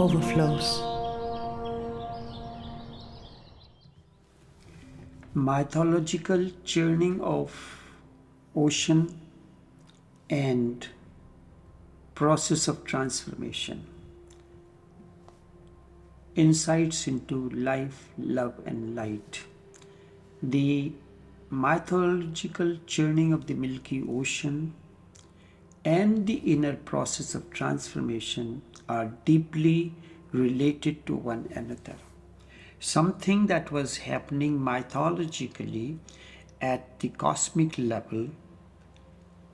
Overflows. Mythological churning of ocean and process of transformation. Insights into life, love, and light. The mythological churning of the Milky Ocean and the inner process of transformation are deeply related to one another. Something that was happening mythologically at the cosmic level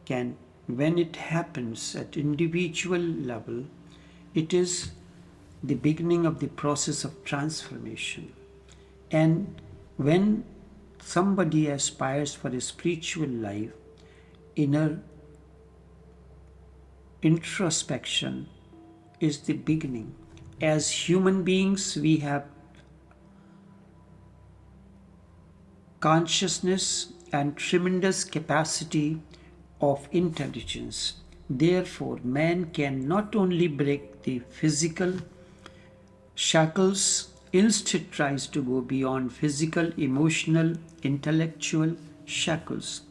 can, when it happens at individual level, it is the beginning of the process of transformation. And when somebody aspires for a spiritual life, inner introspection is the beginning. As human beings, we have consciousness and tremendous capacity of intelligence. Therefore, man can not only break the physical shackles, instead tries to go beyond physical, emotional, intellectual shackles.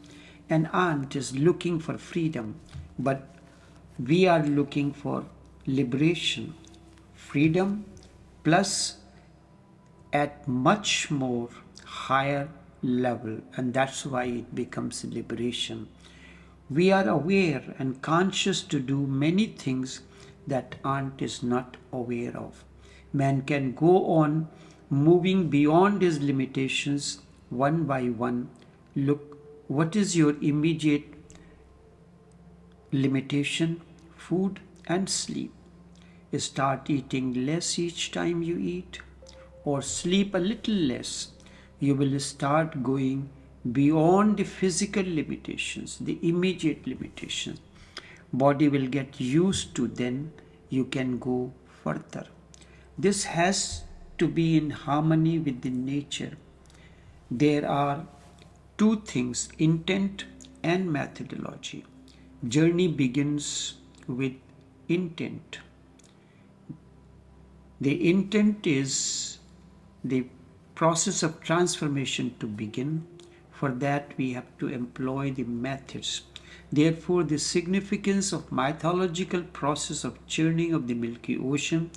An ant is looking for freedom, but we are looking for liberation. Freedom plus at much more higher level, and that's why it becomes liberation. We are aware and conscious to do many things that ant is not aware of. Man can go on moving beyond his limitations one by one. Look, what is your immediate limitation? Food and sleep. Start eating less each time you eat, or sleep a little less. You will start going beyond the physical limitations, the immediate limitations. Body will get used to, then you can go further. This has to be in harmony with the nature. There are two things, intent and methodology. Journey begins with intent. The intent is the process of transformation to begin. For that, we have to employ the methods. Therefore, the significance of mythological process of churning of the Milky Ocean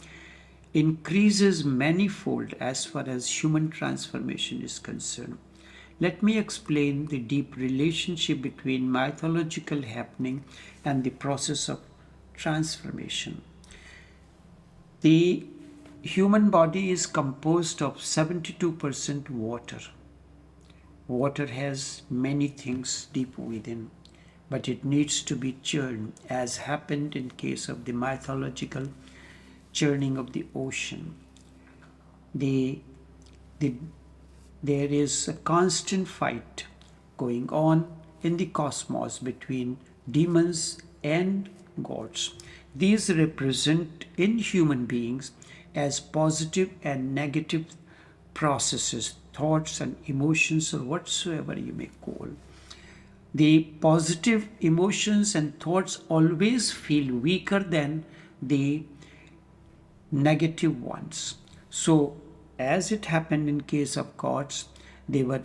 increases manifold as far as human transformation is concerned. Let me explain the deep relationship between mythological happening and the process of transformation. The human body is composed of 72% water. Water has many things deep within, but it needs to be churned, as happened in case of the mythological churning of the ocean. There is a constant fight going on in the cosmos between demons and gods. These represent in human beings as positive and negative processes, thoughts and emotions, or whatsoever you may call. The positive emotions and thoughts always feel weaker than the negative ones. So, as it happened in case of gods, they were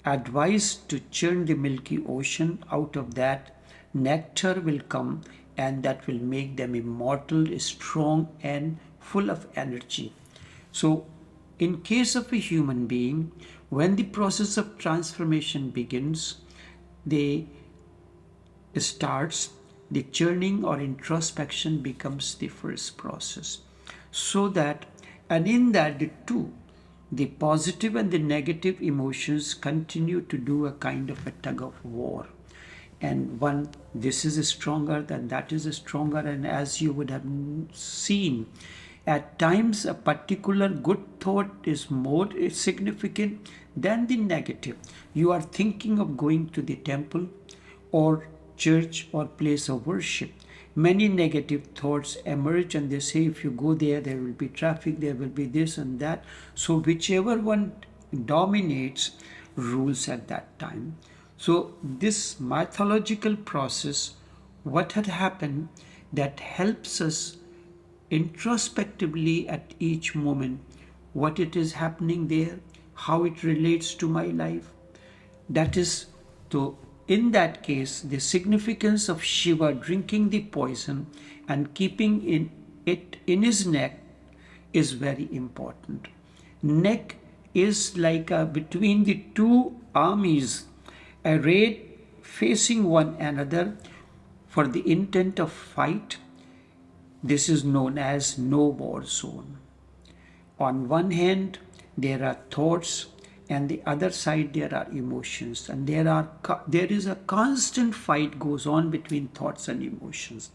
advised to churn the Milky Ocean. Out of that, nectar will come, and that will make them immortal, strong, and full of energy. So, in case of a human being, when the process of transformation begins, the churning or introspection becomes the first process. So that, and in that the two, the positive and the negative emotions continue to do a kind of a tug of war. And one, this is stronger than that is stronger, and as you would have seen, at times a particular good thought is more significant than the negative. You are thinking of going to the temple or church or place of worship. Many negative thoughts emerge, and they say if you go there, there will be traffic, there will be this and that. So whichever one dominates rules at that time. So this mythological process, what had happened, that helps us introspectively at each moment what it is happening there, how it relates to my life. That is, to in that case, the significance of Shiva drinking the poison and keeping it in his neck is very important. Neck is like between the two armies arrayed facing one another for the intent of fight. This is known as no war zone. On one hand, there are thoughts, and the other side there are emotions, and there is a constant fight goes on between thoughts and emotions.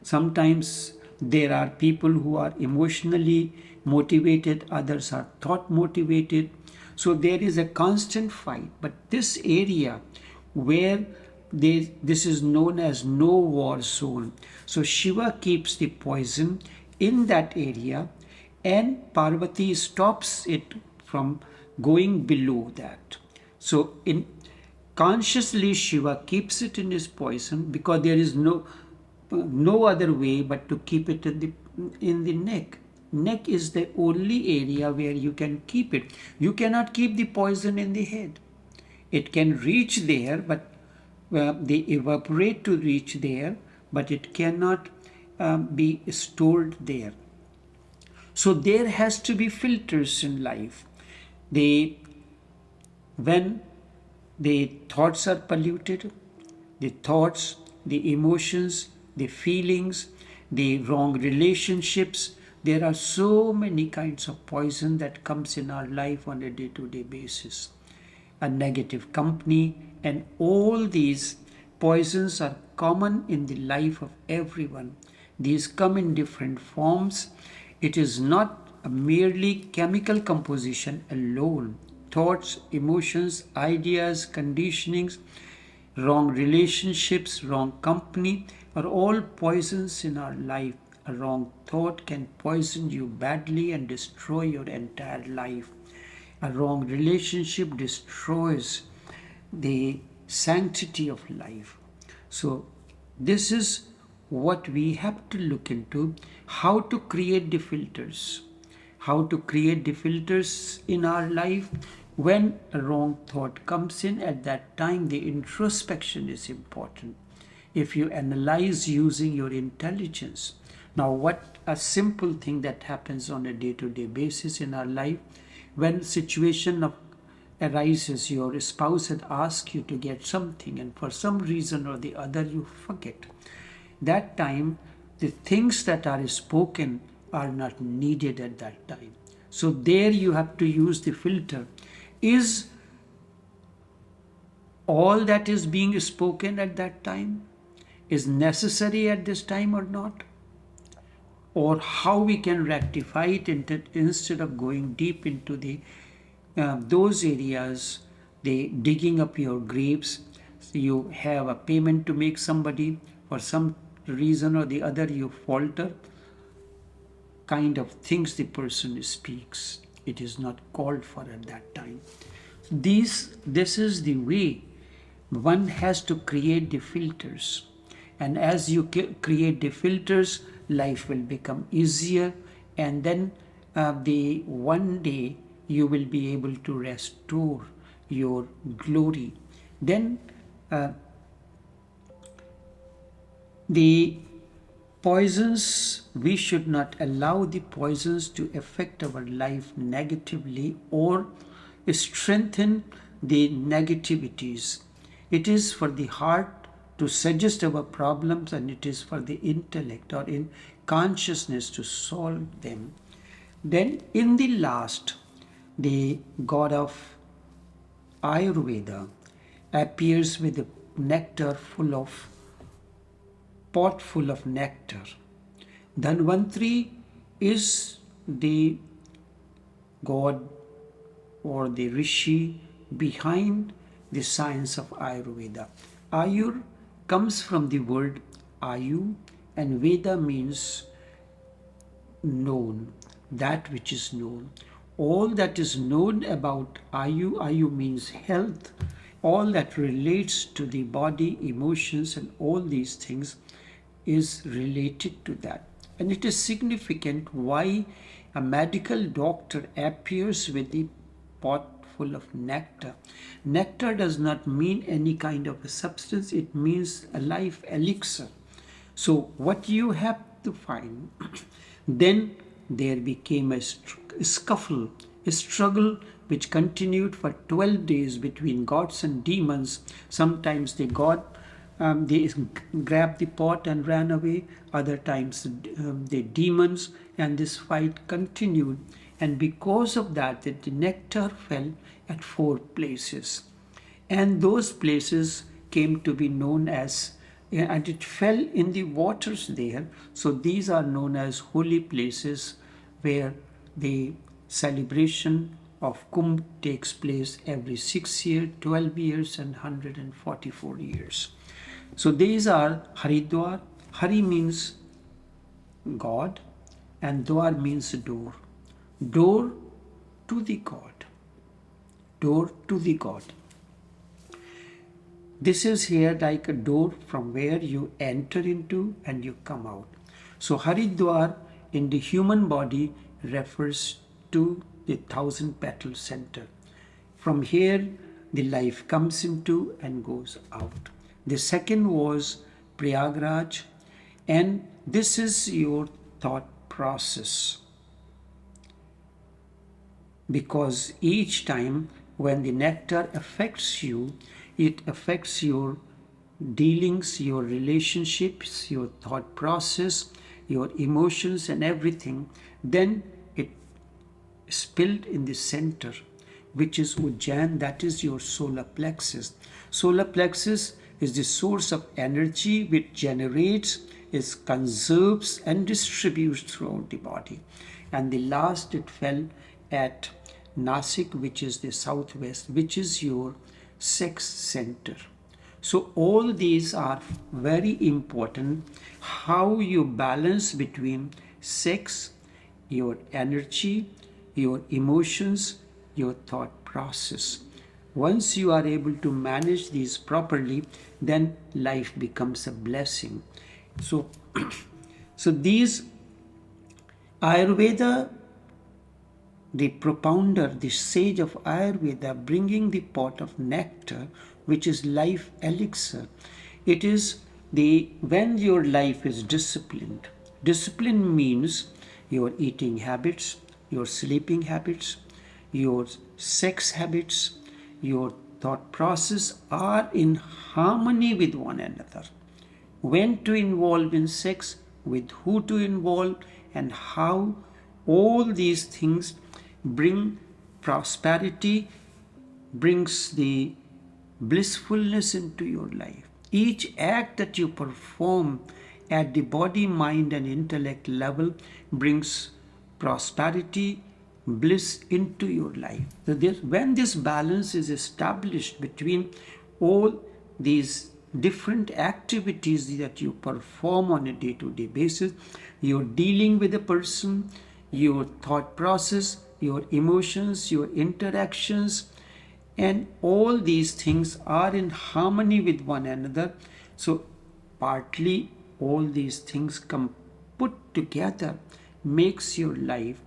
Sometimes there are people who are emotionally motivated, others are thought motivated. So there is a constant fight. But this area where this is known as no war zone. So Shiva keeps the poison in that area, and Parvati stops it from going below that. So in consciously Shiva keeps it in his poison because there is no other way but to keep it in the neck. Neck is the only area where you can keep it. You cannot keep the poison in the head. It can reach there, but they evaporate to reach there, but it cannot be stored there. So there has to be filters in life. When the thoughts are polluted, the thoughts, the emotions, the feelings, the wrong relationships, there are so many kinds of poison that comes in our life on a day-to-day basis. A negative company, and all these poisons are common in the life of everyone. These come in different forms. It is not a merely chemical composition alone. Thoughts, emotions, ideas, conditionings, wrong relationships, wrong company are all poisons in our life. A wrong thought can poison you badly and destroy your entire life. A wrong relationship destroys the sanctity of life. So this is what we have to look into, how to create the filters. How to create the filters in our life. When a wrong thought comes in, at that time the introspection is important. If you analyze using your intelligence. Now, what a simple thing that happens on a day-to-day basis in our life, when situation arises, your spouse had asked you to get something, and for some reason or the other you forget. That time, the things that are spoken are not needed at that time. So there you have to use the filter. Is all that is being spoken at that time is necessary at this time or not? Or how we can rectify it instead of going deep into those areas, the digging up your graves. So you have a payment to make somebody, for some reason or the other you falter, kind of things the person speaks. It is not called for at that time. This is the way one has to create the filters. And as you create the filters, life will become easier, and then the one day you will be able to restore your glory. Then the poisons, we should not allow the poisons to affect our life negatively or strengthen the negativities. It is for the heart to suggest our problems, and it is for the intellect or in consciousness to solve them. Then in the last, the god of Ayurveda appears with a pot full of nectar. Dhanvantri is the god or the rishi behind the science of Ayurveda. Ayur comes from the word Ayu, and Veda means known, that which is known. All that is known about Ayu means health, all that relates to the body, emotions, and all these things is related to that. And it is significant why a medical doctor appears with the pot full of nectar. Nectar does not mean any kind of a substance, it means a life elixir. So, what you have to find, then there became a scuffle, a struggle which continued for 12 days between gods and demons. Sometimes they grabbed the pot and ran away, other times the demons, and this fight continued. And because of that, the nectar fell at 4 places. And those places came to be known as, and it fell in the waters there. So these are known as holy places where the celebration of Kumbh takes place every 6 years, 12 years, and 144 years. So these are Haridwar. Hari means God, and Dwar means door. Door to the God. Door to the God. This is here like a door from where you enter into and you come out. So Haridwar in the human body refers to the 1,000-petal center. From here the life comes into and goes out. The second was Prayagraj, and this is your thought process. Because each time when the nectar affects you, it affects your dealings, your relationships, your thought process, your emotions and everything, then it spilled in the center, which is Ujjain, that is your solar plexus. Solar plexus is the source of energy which generates, is conserves and distributes throughout the body. And the last it fell at Nasik, which is the southwest, which is your sex center. So all these are very important, how you balance between sex, your energy, your emotions, your thought process. Once you are able to manage these properly, then life becomes a blessing. So, so these Ayurveda, the propounder, the sage of Ayurveda, bringing the pot of nectar, which is life elixir. It is when your life is disciplined. Discipline means your eating habits, your sleeping habits, your sex habits, your thought process are in harmony with one another. When to involve in sex, with who to involve, and how all these things bring prosperity, brings the blissfulness into your life. Each act that you perform at the body, mind, and intellect level brings prosperity, bliss into your life. So when this balance is established between all these different activities that you perform on a day-to-day basis, you're dealing with a person, your thought process, your emotions, your interactions, and all these things are in harmony with one another. So partly all these things come put together makes your life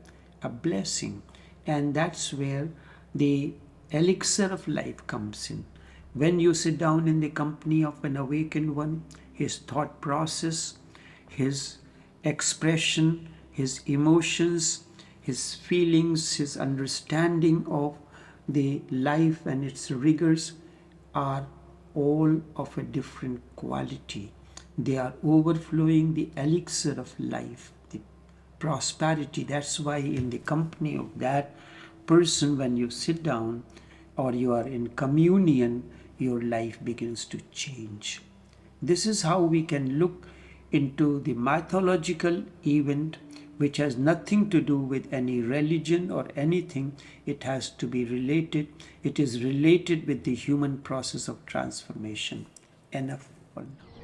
a blessing, and that's where the elixir of life comes in. When you sit down in the company of an awakened one, his thought process, his expression, his emotions, his feelings, his understanding of the life and its rigors are all of a different quality. They are overflowing the elixir of life, the prosperity. That's why in the company of that person, when you sit down or you are in communion, your life begins to change. This is how we can look into the mythological event, which has nothing to do with any religion or anything. It has to be related. It is related with the human process of transformation. Enough for now.